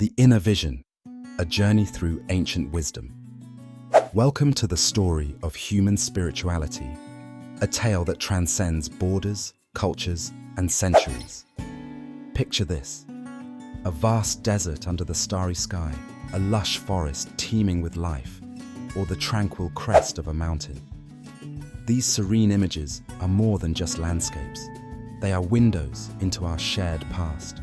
The Inner Vision, a journey through ancient wisdom. Welcome to the story of human spirituality, a tale that transcends borders, cultures, and centuries. Picture this: a vast desert under the starry sky, a lush forest teeming with life, or the tranquil crest of a mountain. These serene images are more than just landscapes. They are windows into our shared past.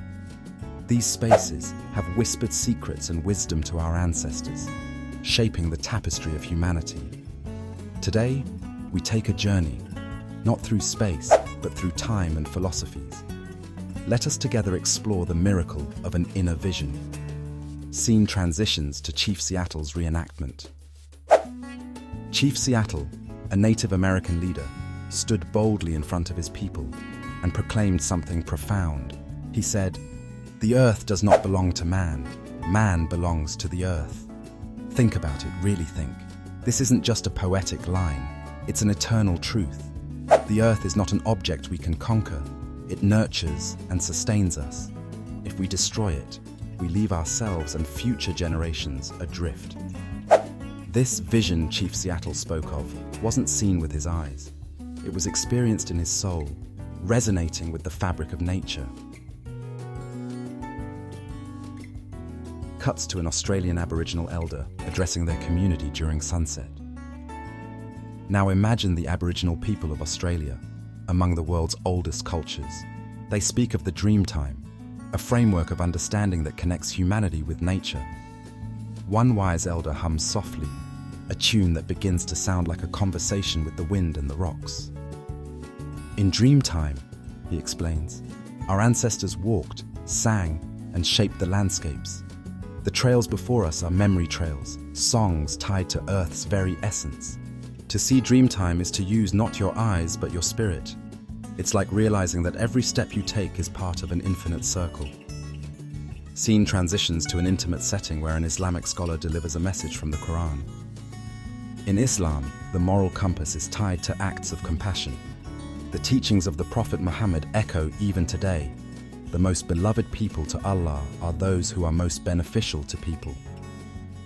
These spaces have whispered secrets and wisdom to our ancestors, shaping the tapestry of humanity. Today, we take a journey, not through space, but through time and philosophies. Let us together explore the miracle of an inner vision. Scene transitions to Chief Seattle's reenactment. Chief Seattle, a Native American leader, stood boldly in front of his people and proclaimed something profound. He said, "The earth does not belong to man. Man belongs to the earth." Think about it, really think. This isn't just a poetic line, it's an eternal truth. The earth is not an object we can conquer. It nurtures and sustains us. If we destroy it, we leave ourselves and future generations adrift. This vision Chief Seattle spoke of wasn't seen with his eyes. It was experienced in his soul, resonating with the fabric of nature. Cuts to an Australian Aboriginal elder addressing their community during sunset. Now imagine the Aboriginal people of Australia, among the world's oldest cultures. They speak of the dream time, a framework of understanding that connects humanity with nature. One wise elder hums softly, a tune that begins to sound like a conversation with the wind and the rocks. In dream time, he explains, our ancestors walked, sang, and shaped the landscapes. The trails before us are memory trails, songs tied to Earth's very essence. To see Dreamtime is to use not your eyes but your spirit. It's like realizing that every step you take is part of an infinite circle. Scene transitions to an intimate setting where an Islamic scholar delivers a message from the Quran. In Islam, the moral compass is tied to acts of compassion. The teachings of the Prophet Muhammad echo even today. The most beloved people to Allah are those who are most beneficial to people.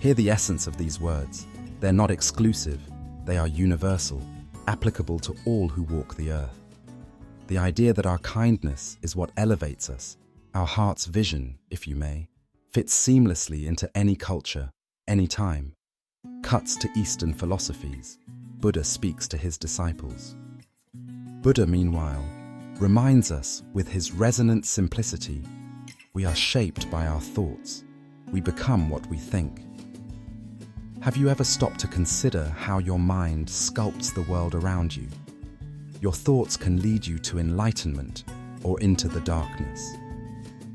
Hear the essence of these words. They're not exclusive, they are universal, applicable to all who walk the earth. The idea that our kindness is what elevates us, our heart's vision, if you may, fits seamlessly into any culture, any time. Cuts to Eastern philosophies. Buddha speaks to his disciples. Buddha, meanwhile, reminds us with his resonant simplicity, we are shaped by our thoughts. We become what we think. Have you ever stopped to consider how your mind sculpts the world around you? Your thoughts can lead you to enlightenment or into the darkness.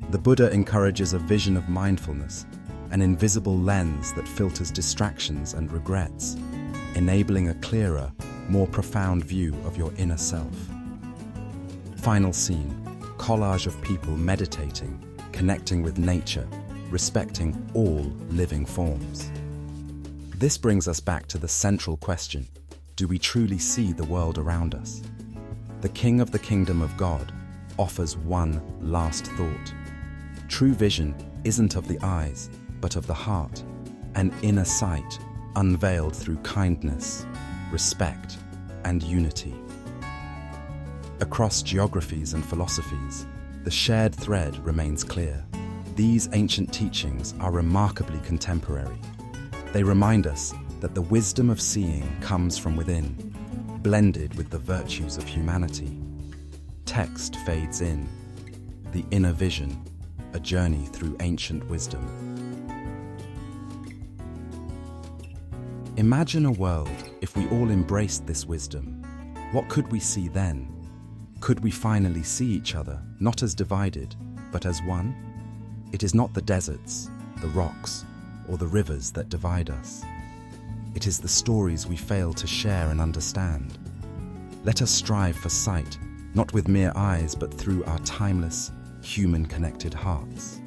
The Buddha encourages a vision of mindfulness, an invisible lens that filters distractions and regrets, enabling a clearer, more profound view of your inner self. Final scene, collage of people meditating, connecting with nature, respecting all living forms. This brings us back to the central question: do we truly see the world around us? The King of the Kingdom of God offers one last thought. True vision isn't of the eyes, but of the heart, an inner sight unveiled through kindness, respect, and unity. Across geographies and philosophies, the shared thread remains clear. These ancient teachings are remarkably contemporary. They remind us that the wisdom of seeing comes from within, blended with the virtues of humanity. Text fades in. The Inner Vision, a journey through ancient wisdom. Imagine a world if we all embraced this wisdom. What could we see then? Could we finally see each other, not as divided, but as one? It is not the deserts, the rocks, or the rivers that divide us. It is the stories we fail to share and understand. Let us strive for sight, not with mere eyes, but through our timeless, human-connected hearts.